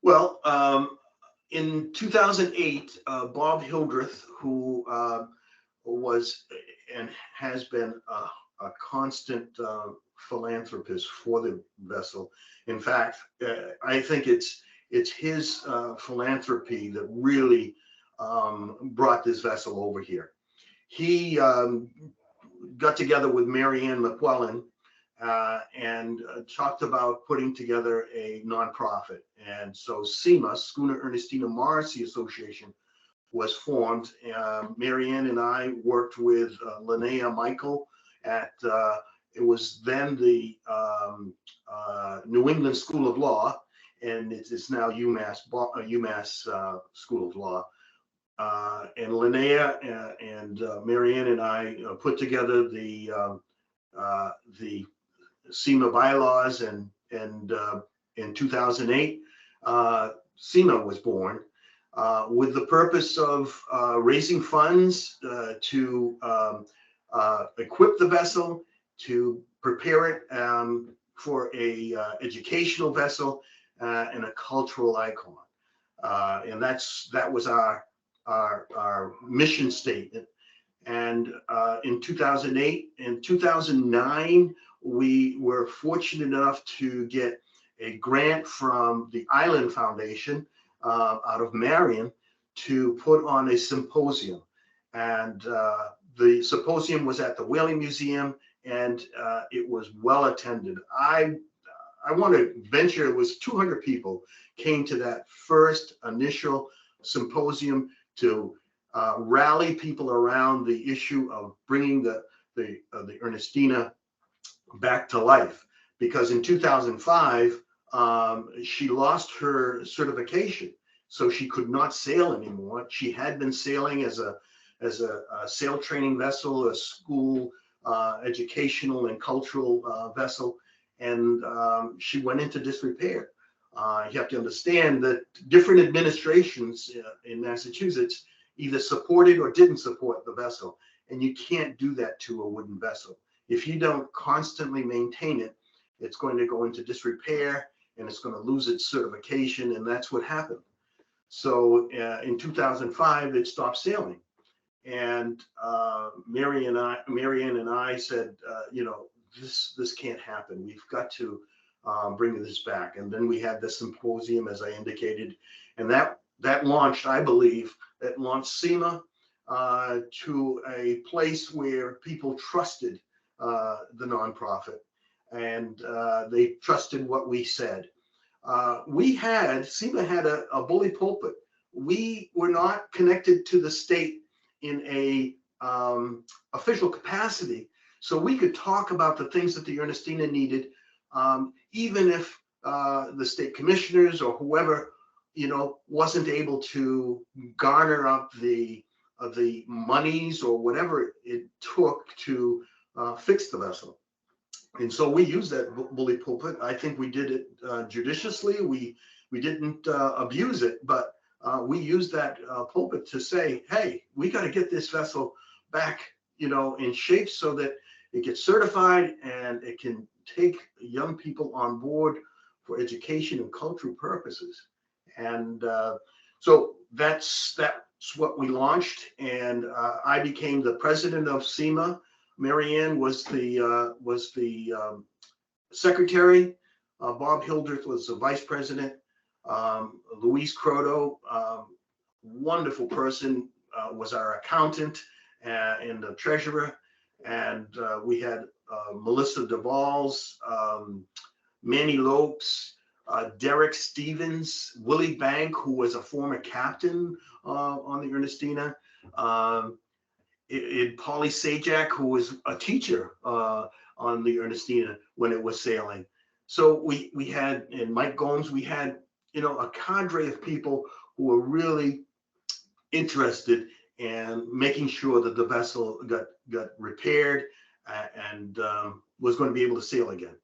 Well, in 2008, Bob Hildreth, who was and has been a constant philanthropist for the vessel. In fact, I think it's his philanthropy that really brought this vessel over here. He got together with Mary Ann McQuillan and talked about putting together a nonprofit. And so SEMA, Schooner Ernestina Morrissey Association, was formed. Mary Ann and I worked with Linnea Michael at, it was then the New England School of Law, and it's now UMass School of Law. And Linnea and Mary Ann and I put together the SEMA bylaws, and in 2008, SEMA was born with the purpose of raising funds to equip the vessel, to prepare it for a educational vessel and a cultural icon. And that was our mission statement. And in 2008 and 2009, we were fortunate enough to get a grant from the Island Foundation out of Marion to put on a symposium. And the symposium was at the Whaling Museum, and it was well attended. I want to venture it was 200 people came to that first initial symposium to rally people around the issue of bringing the Ernestina back to life, because in 2005 she lost her certification, so she could not sail anymore. She had been sailing as a sail training vessel, a school educational and cultural vessel, and she went into disrepair. You have to understand that different administrations in Massachusetts either supported or didn't support the vessel, and you can't do that to a wooden vessel. If you don't constantly maintain it, it's going to go into disrepair and it's going to lose its certification, and that's what happened. So in 2005, it stopped sailing, and Mary Ann and I said, you know, this can't happen. We've got to bring this back. And then we had the symposium, as I indicated, and that launched, I believe, that launched SEMA to a place where people trusted the nonprofit, and they trusted what we said. SEMA had a bully pulpit. We were not connected to the state in a official capacity, so we could talk about the things that the Ernestina needed, even if the state commissioners or whoever, you know, wasn't able to garner up the monies or whatever it took to fix the vessel. And so we used that bully pulpit. I think we did it judiciously. We didn't abuse it, but we used that pulpit to say, hey, we got to get this vessel back, you know, in shape so that it gets certified and it can take young people on board for education and cultural purposes. And so that's what we launched. And I became the president of SEMA. Mary Ann was the secretary. Bob Hildreth was the vice president. Louise Croto, wonderful person, was our accountant and the treasurer. And we had Melissa DeValls, Manny Lopes, Derek Stevens, Willie Bank, who was a former captain on the Ernestina, Polly Sajak, who was a teacher on the Ernestina when it was sailing. So we had, and Mike Gomes, we had, you know, a cadre of people who were really interested in making sure that the vessel got repaired and was going to be able to sail again.